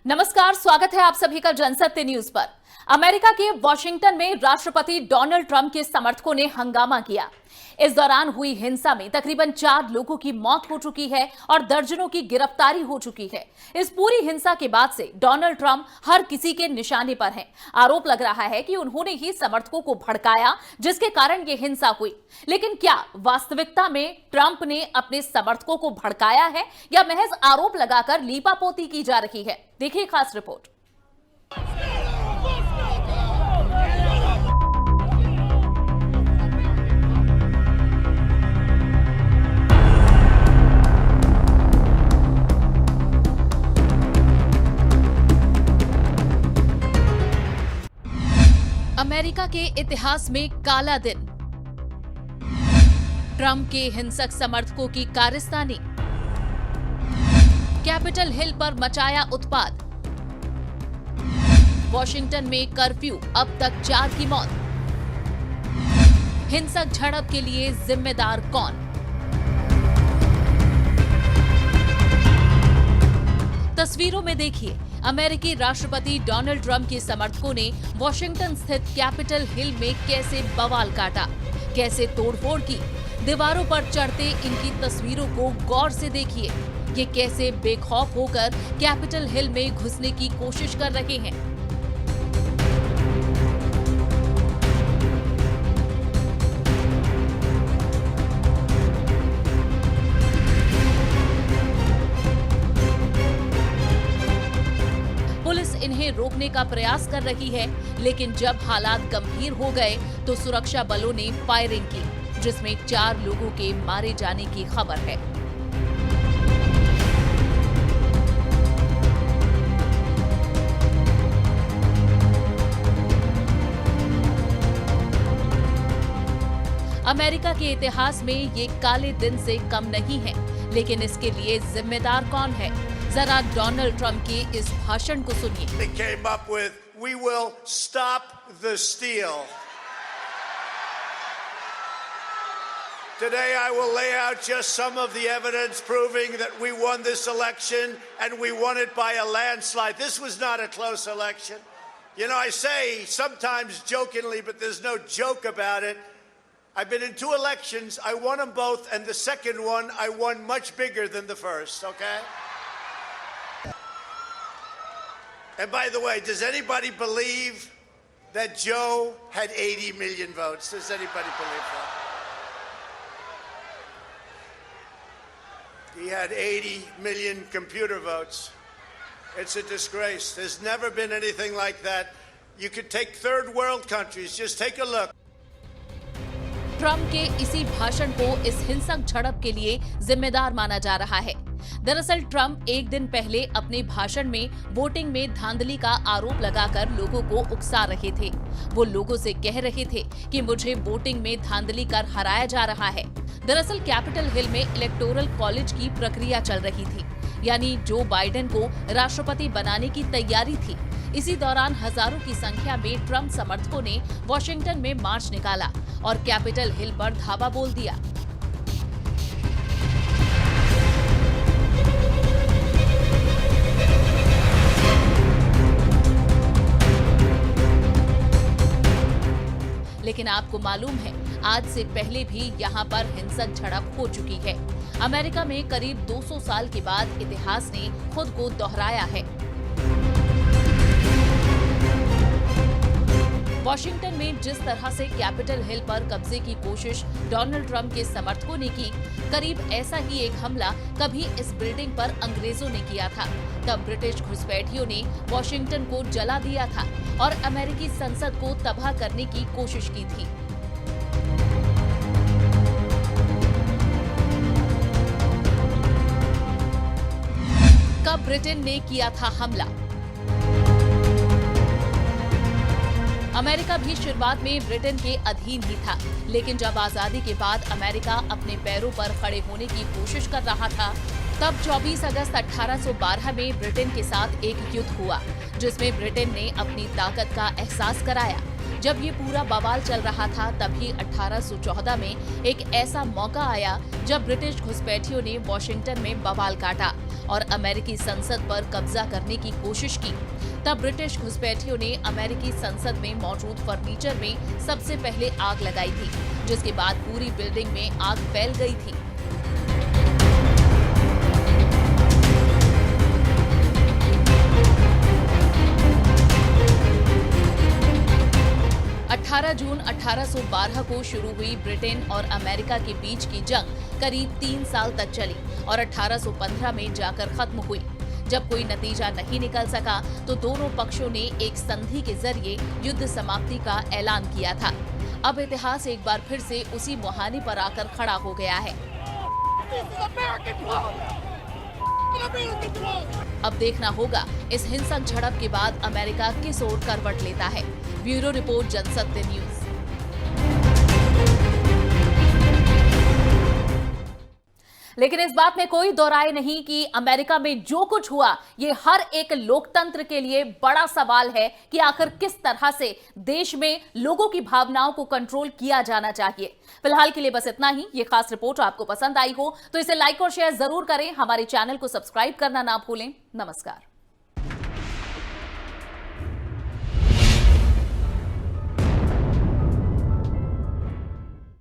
नमस्कार, स्वागत है आप सभी का जनसत्य न्यूज पर। अमेरिका के वॉशिंगटन में राष्ट्रपति डोनाल्ड ट्रंप के समर्थकों ने हंगामा किया। इस दौरान हुई हिंसा में तकरीबन 4 लोगों की मौत हो चुकी है और दर्जनों की गिरफ्तारी हो चुकी है। इस पूरी हिंसा के बाद से डोनाल्ड ट्रंप हर किसी के निशाने पर हैं। आरोप लग रहा है कि उन्होंने ही समर्थकों को भड़काया, जिसके कारण ये हिंसा हुई। लेकिन क्या वास्तविकता में ट्रंप ने अपने समर्थकों को भड़काया है या महज आरोप लगाकर लीपापोती की जा रही है? देखिए खास रिपोर्ट। अमेरिका के इतिहास में काला दिन। ट्रंप के हिंसक समर्थकों की कारस्तानी। कैपिटल हिल पर मचाया उत्पात। वॉशिंगटन में कर्फ्यू, अब तक 4 की मौत। हिंसक झड़प के लिए जिम्मेदार कौन? तस्वीरों में देखिए, अमेरिकी राष्ट्रपति डोनाल्ड ट्रंप के समर्थकों ने वॉशिंगटन स्थित कैपिटल हिल में कैसे बवाल काटा, कैसे तोड़फोड़ की। दीवारों पर चढ़ते इनकी तस्वीरों को गौर से देखिए। ये कैसे बेखौफ होकर कैपिटल हिल में घुसने की कोशिश कर रहे हैं। पुलिस इन्हें रोकने का प्रयास कर रही है, लेकिन जब हालात गंभीर हो गए तो सुरक्षा बलों ने फायरिंग की, जिसमें 4 लोगों के मारे जाने की खबर है। अमेरिका के इतिहास में ये काले दिन से कम नहीं है, लेकिन इसके लिए जिम्मेदार कौन है? जरा डोनाल्ड ट्रंप के इस भाषण को सुनिए। They came up with, "We will stop the steal." Today I will lay out just some of the evidence proving that we won this election and we won it by a landslide. This was not a close election. You know, I say sometimes jokingly, but there's no joke about it. I've been in 2 elections. I won them both, and the second one I won much bigger than the first, okay? And by the way, does anybody believe that Joe had 80 million votes? Does anybody believe that? He had 80 million computer votes. It's a disgrace. There's never been anything like that. You could take third world countries. Just take a look. Trump के इसी भाषण को इस हिंसक झड़प के लिए जिम्मेदार माना जा रहा है। दरअसल ट्रंप एक दिन पहले अपने भाषण में वोटिंग में धांधली का आरोप लगाकर लोगों को उकसा रहे थे। वो लोगों से कह रहे थे कि मुझे वोटिंग में धांधली कर हराया जा रहा है। दरअसल कैपिटल हिल में इलेक्टोरल कॉलेज की प्रक्रिया चल रही थी, यानी जो बाइडेन को राष्ट्रपति बनाने की तैयारी थी। इसी दौरान हजारों की संख्या में ट्रंप समर्थकों ने वॉशिंगटन में मार्च निकाला और कैपिटल हिल पर धावा बोल दिया। लेकिन आपको मालूम है, आज से पहले भी यहाँ पर हिंसक झड़प हो चुकी है। अमेरिका में करीब 200 साल के बाद इतिहास ने खुद को दोहराया है। वॉशिंगटन में जिस तरह से कैपिटल हिल पर कब्जे की कोशिश डोनाल्ड ट्रंप के समर्थकों ने की, करीब ऐसा ही एक हमला कभी इस बिल्डिंग पर अंग्रेजों ने किया था। तब ब्रिटिश घुसपैठियों ने वॉशिंगटन को जला दिया था और अमेरिकी संसद को तबाह करने की कोशिश की थी। कब ब्रिटेन ने किया था हमला? अमेरिका भी शुरुआत में ब्रिटेन के अधीन ही था, लेकिन जब आजादी के बाद अमेरिका अपने पैरों पर खड़े होने की कोशिश कर रहा था, तब 24 अगस्त 1812 में ब्रिटेन के साथ एक युद्ध हुआ, जिसमें ब्रिटेन ने अपनी ताकत का एहसास कराया। जब ये पूरा बवाल चल रहा था, तभी 1814 में एक ऐसा मौका आया जब ब्रिटिश घुसपैठियों ने वॉशिंगटन में बवाल काटा और अमेरिकी संसद पर कब्जा करने की कोशिश की, तब ब्रिटिश घुसपैठियों ने अमेरिकी संसद में मौजूद फर्नीचर में सबसे पहले आग लगाई थी, जिसके बाद पूरी बिल्डिंग में आग फैल गई थी। जून 1812 को शुरू हुई ब्रिटेन और अमेरिका के बीच की जंग करीब 3 साल तक चली और 1815 में जाकर खत्म हुई। जब कोई नतीजा नहीं निकल सका तो दोनों पक्षों ने एक संधि के जरिए युद्ध समाप्ति का ऐलान किया था। अब इतिहास एक बार फिर से उसी मुहाने पर आकर खड़ा हो गया है। अब देखना होगा इस हिंसक झड़प के बाद अमेरिका किस ओर करवट लेता है। Bureau report, Jansatya news. लेकिन इस बात में कोई दो राय नहीं कि अमेरिका में जो कुछ हुआ ये हर एक लोकतंत्र के लिए बड़ा सवाल है कि आखिर किस तरह से देश में लोगों की भावनाओं को कंट्रोल किया जाना चाहिए। फिलहाल के लिए बस इतना ही। ये खास रिपोर्ट आपको पसंद आई हो तो इसे लाइक और शेयर जरूर करें। हमारे चैनल को सब्सक्राइब करना ना भूलें। नमस्कार।